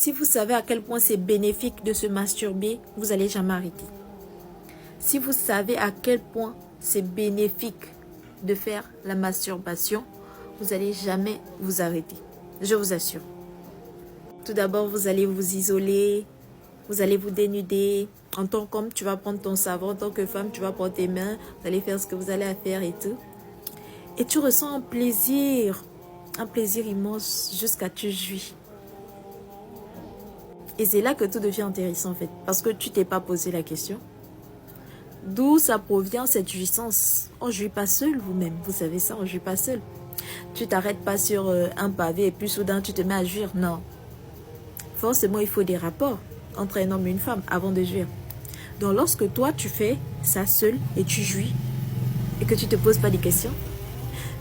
Si vous savez à quel point c'est bénéfique de se masturber, vous n'allez jamais arrêter. Si vous savez à quel point c'est bénéfique de faire la masturbation, vous n'allez jamais vous arrêter. Je vous assure. Tout d'abord, vous allez vous isoler, vous allez vous dénuder. En tant qu'homme, tu vas prendre ton savon. En tant que femme, tu vas prendre tes mains. Vous allez faire ce que vous allez faire et tout. Et tu ressens un plaisir immense jusqu'à tu jouis. Et c'est là que tout devient intéressant en fait. Parce que tu t'es pas posé la question. D'où ça provient cette jouissance? On ne jouit pas seul vous-même. Vous savez ça, on ne jouit pas seul. Tu t'arrêtes pas sur un pavé et puis soudain tu te mets à jouir. Non. Forcément, il faut des rapports entre un homme et une femme avant de jouir. Donc lorsque toi tu fais ça seul et tu jouis et que tu te poses pas des questions,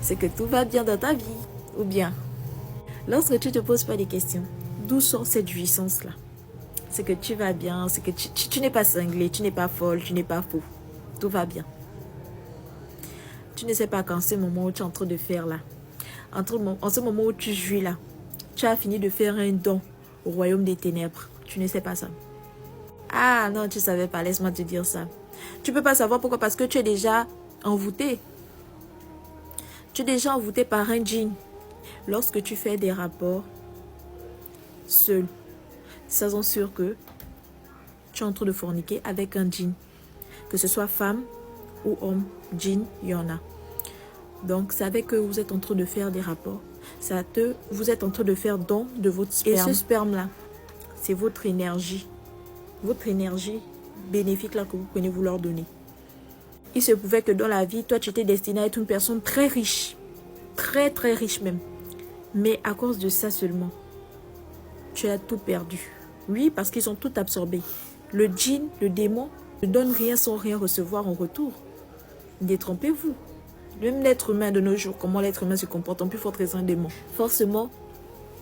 c'est que tout va bien dans ta vie. Ou bien, lorsque tu te poses pas des questions, d'où sort cette jouissance-là? C'est que tu vas bien, c'est que tu n'es pas cinglé, tu n'es pas folle, tu n'es pas fou. Tout va bien. Tu ne sais pas qu'en ce moment où tu es en train de faire là, en ce moment où tu jouis là, tu as fini de faire un don au royaume des ténèbres. Tu ne sais pas ça. Ah non, tu ne savais pas, laisse-moi te dire ça. Tu ne peux pas savoir pourquoi, parce que tu es déjà envoûté. Tu es déjà envoûté par un djinn. Lorsque tu fais des rapports seul, sois sûr que tu es en train de forniquer avec un djinn. Que ce soit femme ou homme, djinn, il y en a. Donc, c'est avec que vous êtes en train de faire des rapports. Vous êtes en train de faire don de votre sperme. Et ce sperme-là, c'est votre énergie. Votre énergie bénéfique là que vous prenez vous leur donner. Il se pouvait que dans la vie, toi, tu étais destiné à être une personne très riche. Très, très riche même. Mais à cause de ça seulement, tu as tout perdu. Oui, parce qu'ils ont tout absorbé. Le djinn, le démon, ne donne rien sans rien recevoir en retour. Détrompez-vous. Même l'être humain de nos jours, comment l'être humain se comporte, en plus forte raison un démon. Forcément,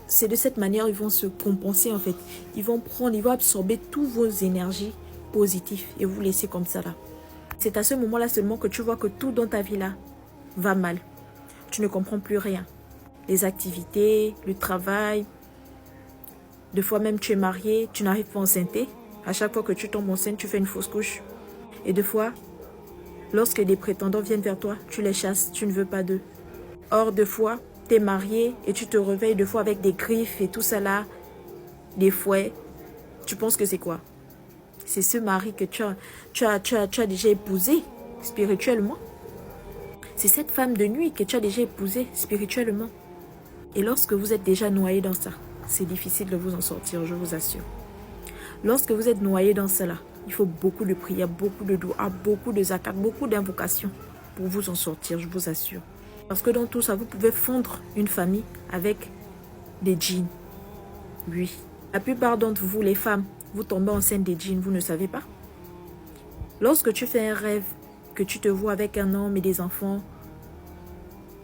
c'est de cette manière ils vont se compenser en fait. Ils vont absorber toutes vos énergies positives et vous laisser comme ça là. C'est à ce moment-là seulement que tu vois que tout dans ta vie là va mal. Tu ne comprends plus rien. Les activités, le travail. Des fois même tu es marié, tu n'arrives pas enceinte. À chaque fois que tu tombes enceinte, tu fais une fausse couche. Et des fois, lorsque des prétendants viennent vers toi, tu les chasses, tu ne veux pas d'eux. Or, des fois, tu es marié et tu te réveilles des fois avec des griffes et tout ça là, des fouets. Tu penses que c'est quoi? C'est ce mari que tu as déjà épousé spirituellement. C'est cette femme de nuit que tu as déjà épousée spirituellement. Et lorsque vous êtes déjà noyé dans ça, c'est difficile de vous en sortir, je vous assure. Lorsque vous êtes noyé dans cela, il faut beaucoup de prières, beaucoup de doigts, beaucoup de zakat, beaucoup d'invocations pour vous en sortir, je vous assure. Parce que dans tout ça, vous pouvez fondre une famille avec des djinns. Oui. La plupart d'entre vous, les femmes, vous tombez enceinte des djinns, vous ne savez pas. Lorsque tu fais un rêve, que tu te vois avec un homme et des enfants,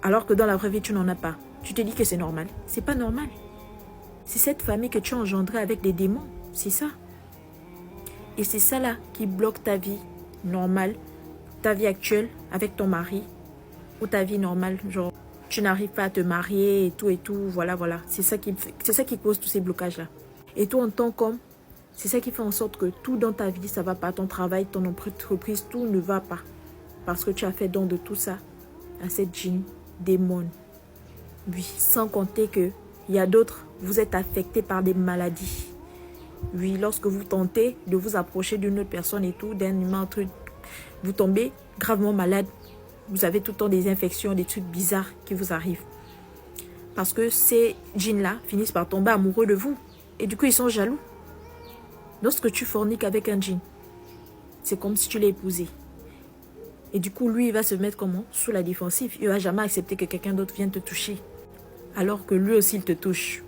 alors que dans la vraie vie, tu n'en as pas, tu te dis que c'est normal. C'est pas normal. C'est cette famille que tu as engendrée avec des démons. C'est ça. Et c'est ça là qui bloque ta vie normale, ta vie actuelle avec ton mari, ou ta vie normale, genre tu n'arrives pas à te marier et tout, voilà. C'est ça qui cause tous ces blocages-là. Et toi en tant qu'homme, c'est ça qui fait en sorte que tout dans ta vie, ça ne va pas. Ton travail, ton entreprise, tout ne va pas. Parce que tu as fait don de tout ça à cette djinn démon. Oui, sans compter que il y a d'autres, vous êtes affectés par des maladies. Oui, lorsque vous tentez de vous approcher d'une autre personne et tout, d'un humain, vous tombez gravement malade. Vous avez tout le temps des infections, des trucs bizarres qui vous arrivent. Parce que ces djinns-là finissent par tomber amoureux de vous. Et du coup, ils sont jaloux. Lorsque tu forniques avec un djinn, c'est comme si tu l'as épousé. Et du coup, lui, il va se mettre comment? Sous la défensive. Il ne va jamais accepter que quelqu'un d'autre vienne te toucher. Alors que lui aussi, il te touche.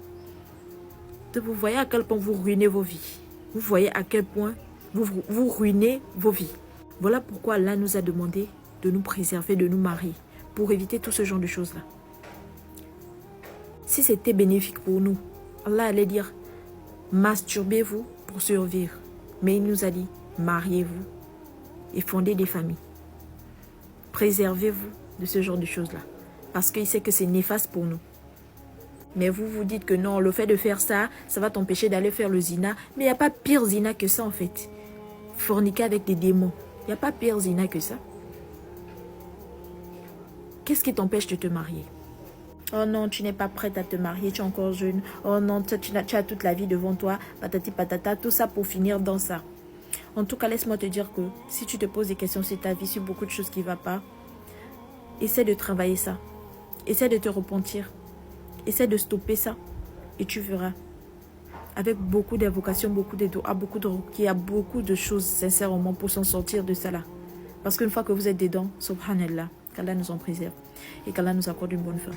Donc, vous voyez à quel point vous ruinez vos vies. Vous voyez à quel point vous ruinez vos vies. Voilà pourquoi Allah nous a demandé de nous préserver, de nous marier. Pour éviter tout ce genre de choses-là. Si c'était bénéfique pour nous, Allah allait dire, masturbez-vous pour survivre. Mais il nous a dit, mariez-vous et fondez des familles. Préservez-vous de ce genre de choses-là. Parce qu'il sait que c'est néfaste pour nous. Mais vous vous dites que non, le fait de faire ça, ça va t'empêcher d'aller faire le zina. Mais il n'y a pas pire zina que ça en fait. Forniquer avec des démons. Il n'y a pas pire zina que ça. Qu'est-ce qui t'empêche de te marier? Oh non, tu n'es pas prête à te marier, tu es encore jeune. Oh non, tu as toute la vie devant toi. Patati patata, tout ça pour finir dans ça. En tout cas, laisse-moi te dire que si tu te poses des questions sur ta vie, sur beaucoup de choses qui ne vont pas, essaie de travailler ça. Essaie de te repentir. Essaie de stopper ça. Et tu verras. Avec beaucoup d'invocations, beaucoup de doigts, beaucoup de ruqya, il y a beaucoup de choses, sincèrement, pour s'en sortir de ça là. Parce qu'une fois que vous êtes dedans, subhanallah, qu'Allah nous en préserve et qu'Allah nous accorde une bonne fin.